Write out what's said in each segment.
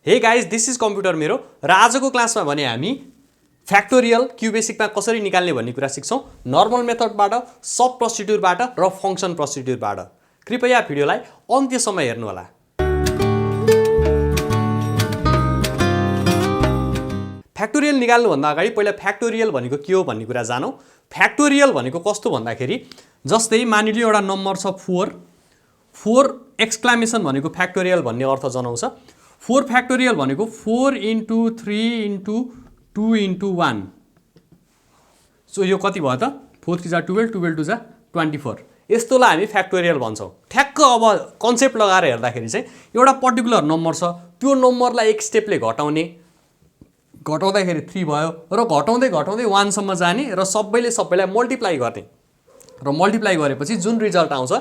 Hey guys this is computer मेरो र आजको क्लासमा भने हामी फ्याक्टोरियल क्युबेसिकमा कसरी निकाल्ने भन्ने कुरा सिक्छौँ नर्मल मेथडबाट सब प्रोसिड्युरबाट र फङ्सन प्रोसिड्युरबाट। कृपया भिडियोलाई अन्त्यसम्म हेर्नुहोला। फ्याक्टोरियल निकाल्नुभन्दा अगाडि पहिला फ्याक्टोरियल भनेको के हो भन्ने कुरा जानौँ। फ्याक्टोरियल भनेको कस्तो भन्दाखेरि जस्तै मानिलियो एउटा नम्बर छ 4 एक्सक्लामेसन भनेको फ्याक्टोरियल भन्ने अर्थ जनाउँछ। 4 फ्याक्टोरियल भनेको 4 × 3 × 2 × 1। सो यो कति भयो त 4 3 जा 12 12 2 जा 24। यस्तोलाई हामी फ्याक्टोरियल भन्छौँ। ठ्याक्क अब कन्सेप्ट लगाएर हेर्दाखेरि चाहिँ एउटा पर्टिकुलर नम्बर छ, त्यो नम्बरलाई एक स्टेपले घटाउँदाखेरि 3 भयो र घटाउँदै 1 सम्म जाने र सबैलाई मल्टिप्लाई गर्ने र मल्टिप्लाई गरेपछि जुन रिजल्ट आउँछ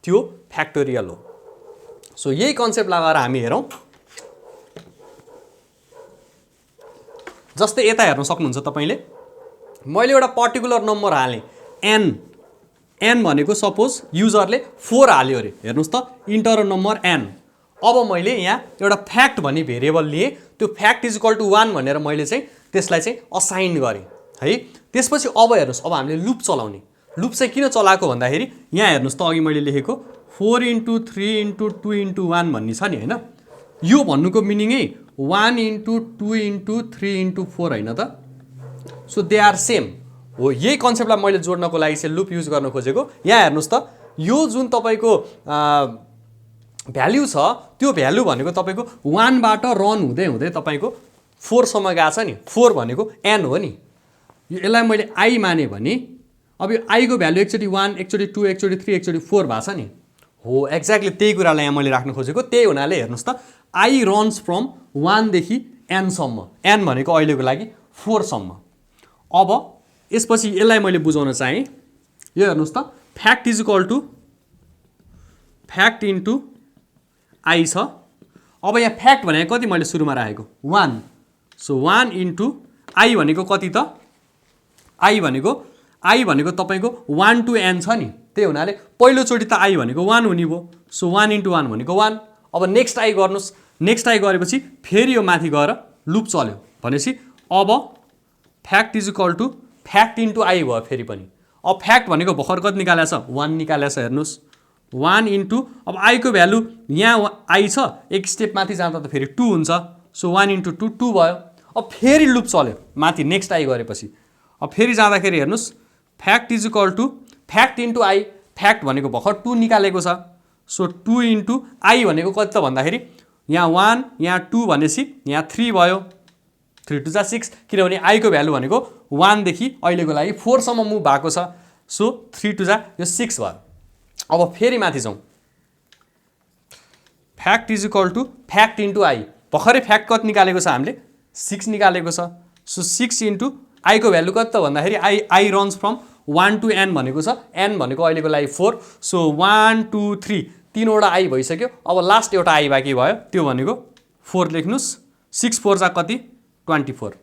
त्यो फ्याक्टोरियल हो। सो यही कन्सेप्ट लगाएर हामी हेरौँ। जस्तै यता हेर्न सक्नुहुन्छ तपाईले, मैले एउटा पर्टिकुलर नम्बर हालेँ n भनेको सपोज युजरले 4 हाल्यो अरे। हेर्नुहोस् त इन्टर नम्बर n। अब मैले यहाँ एउटा फ्याक्ट भन्ने भेरिएबल लिएँ, त्यो फ्याक्ट इज इक्वल टु 1 भनेर मैले चाहिँ त्यसलाई चाहिँ असाइन गरेँ है। त्यसपछि अब हेर्नुहोस्, अब हामीले लुप चलाउने। लुप चाहिँ किन चलाएको भन्दाखेरि यहाँ हेर्नुहोस् त अघि मैले लेखेको 4 × 3 × 2 × 1 भन्ने छ नि हैन। यो भन्नुको मिनिङै 1 × 2 × 3 × 4 हैन त। सो दे आर सेम हो। यही कन्सेप्टलाई मैले जोड्नको लागि चाहिँ लुप युज गर्न खोजेको। यहाँ हेर्नुहोस् त यो जुन तपाईको भ्यालु छ त्यो भ्यालु भनेको तपाईको 1 बाट रन हुँदै हुँदै तपाईको 4 सम्म गएको छ नि। 4 भनेको n हो नि। यसलाई मैले i माने भने अब यो i को भ्यालु एकचोटि 1 एकचोटि 2 एकचोटि 3 एकचोटि 4 भएको छ नि। हो एक्ज्याक्टली त्यही कुरालाई यहाँ मैले राख्न खोजेको। त्यही हुनाले हेर्नुहोस् त i रन्स फ्रम 1 देखि n सम्म। n भनेको अहिलेको लागि 4 सम्म। अब यसपछि यसलाई मैले बुझाउन चाहेँ। यो हेर्नुहोस् त fact is equal to fact into i छ। अब यहाँ फ्याक्ट भनेको कति मैले सुरुमा राखेको 1। सो 1 इन्टु i भनेको कति त i भनेको तपाईको 1 to n छ नि। त्यही हुनाले पहिलोचोटि त i भनेको 1 हुने भयो। सो 1 × 1 भनेको 1। अब नेक्स्ट i गर्नुस्। नेक्स्ट i गरेपछि फेरि यो माथि गएर लुप चल्यो भनेपछि अब fact is equal to fact into i भयो फेरि पनि। अब फ्याक्ट भनेको भर्खर कति निकालेको छ 1 निकालेको छ। हेर्नुहोस् 1 इन्टु अब i को भ्यालु यहाँ i छ, एक स्टेप माथि जाँदा त फेरि 2 हुन्छ। सो 1 × 2 2 भयो। अब फेरि लुप चल्यो माथि नेक्स्ट i गरेपछि। अब फेरि जाँदाखेरि हेर्नुहोस् fact is equal to fact into i। Fact भनेको भर्खर 2 निकालेको छ। सो 2 इन्टु i भनेको कति त भन्दाखेरि यहाँ 1 यहाँ 2 भनेपछि यहाँ 3 भयो। 3 2 जा 6 किनभने i को भ्यालु भनेको 1 देखि अहिलेको लागि 4 सम्म मुभ भएको छ। सो 3 2 जा यो 6 भयो। अब फेरि माथि जाउँ। Fact is equal to fact into i। भर्खरै फ्याक्ट कति निकालेको छ हामीले 6 निकालेको छ। सो 6 इन्टु i को भ्यालु कति त भन्दाखेरि i runs from 1 to n भनेको छ। n भनेको अहिलेको लागि 4। सो 1 2 3 तीनवटा i भइसक्यो। अब लास्ट एउटा i बाँकी भयो, त्यो भनेको 4 लेख्नुस्। 6 4 जा कति 24।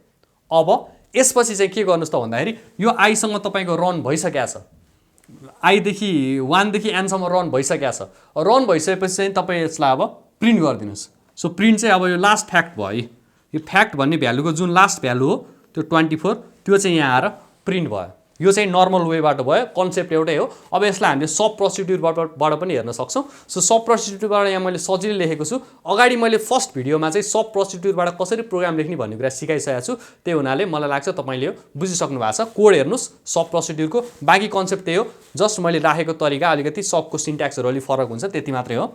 अब यसपछि चाहिँ के गर्नुस् त भन्दाखेरि यो i सँग तपाईको रन भइसकेको छ। i देखि 1 देखि n सम्म रन भइसकेको छ। रन भइसकेपछि चाहिँ तपाईँ यसलाई अब प्रिन्ट गरिदिनुहोस्। सो प्रिन्ट चाहिँ अब यो लास्ट फ्याक्ट भयो है। यो फ्याक्ट भन्ने भ्यालुको जुन लास्ट भ्यालु हो त्यो 24 त्यो चाहिँ यहाँ आएर प्रिन्ट भयो। यो चाहिँ नर्मल वेबाट भयो। कन्सेप्ट एउटै हो। अब यसलाई हामीले सब प्रोसिड्युरबाट पनि हेर्न सक्छौँ। सो सब प्रोसिड्युरबाट यहाँ मैले सजिलै लेखेको छु। अगाडि मैले फर्स्ट भिडियोमा चाहिँ सब प्रोसिड्युरबाट कसरी प्रोग्राम लेख्ने भन्ने कुरा सिकाइसकेको छु। त्यही हुनाले मलाई लाग्छ तपाईँले यो बुझिसक्नु भएको छ। कोड हेर्नुहोस् सब प्रोसिड्युरको। बाँकी कन्सेप्ट त्यही हो, जस्ट मैले राखेको तरिका अलिकति सबको सिन्ट्याक्सहरू अलि फरक हुन्छ त्यति मात्रै हो।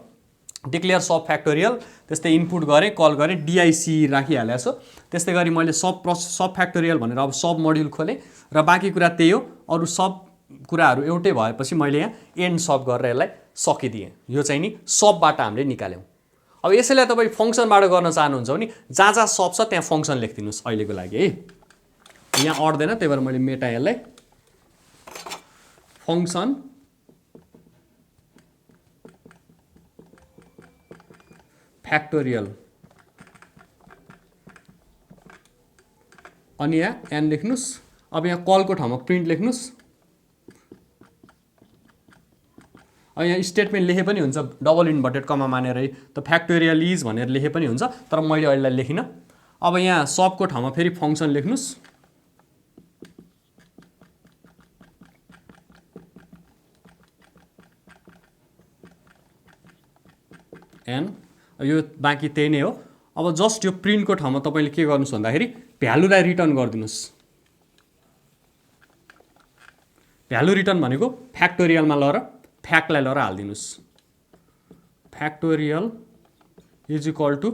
डिक्लेयर सब फ्याक्टोरियल, त्यस्तै इनपुट गरेँ कल गरेँ डिआइसी राखिहालेको छु। त्यस्तै गरी मैले सब फ्याक्टोरियल भनेर अब सब मोड्युल खोलेँ र बाँकी कुरा त्यही हो। अरू सब कुराहरू एउटै भएपछि मैले यहाँ एन्ड सब गरेर यसलाई सकिदिएँ। यो चाहिँ नि सबबाट हामीले निकाल्यौँ। अब यसैलाई तपाईँ फङ्सनबाट गर्न चाहनुहुन्छ भने जहाँ जहाँ सब छ त्यहाँ फङ्सन लेखिदिनुहोस् अहिलेको लागि है। यहाँ अट्दैन त्यही भएर मैले मेटाएँ यसलाई। फङ्सन फ्याक्टोरियल अनि यहाँ n लेख्नुस्। अब यहाँ कलको ठाउँमा प्रिन्ट लेख्नुस्। यहाँ स्टेटमेन्ट लेखे पनि हुन्छ डबल इन्भर्टेड कमा मानेरै, त फ्याक्टोरियल इज भनेर लेखे पनि हुन्छ, तर मैले अहिलेलाई लेखिनँ। अब यहाँ सबको ठाउँमा फेरि फङ्सन लेख्नुहोस्, एन, यो बाँकी त्यही नै हो। अब जस्ट यो प्रिन्टको ठाउँमा तपाईँले के गर्नुहोस् भन्दाखेरि भ्यालुलाई रिटर्न गरिदिनुहोस्। भ्यालु रिटर्न भनेको फ्याक्टोरियलमा लगेर फ्याक्टलाई लगेर हालिदिनुहोस्। Factorial is equal to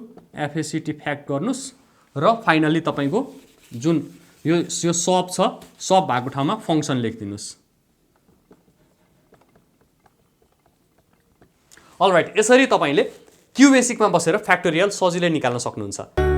FACT fact गर्नुहोस् र फाइनली तपाईँको जुन यो सब छ, सब भएको ठाउँमा फङ्सन लेखिदिनुहोस्। अलराइट, यसरी तपाईँले क्यु बेसिकमा बसेर फ्याक्टोरियल सजिलै निकाल्न सक्नुहुन्छ।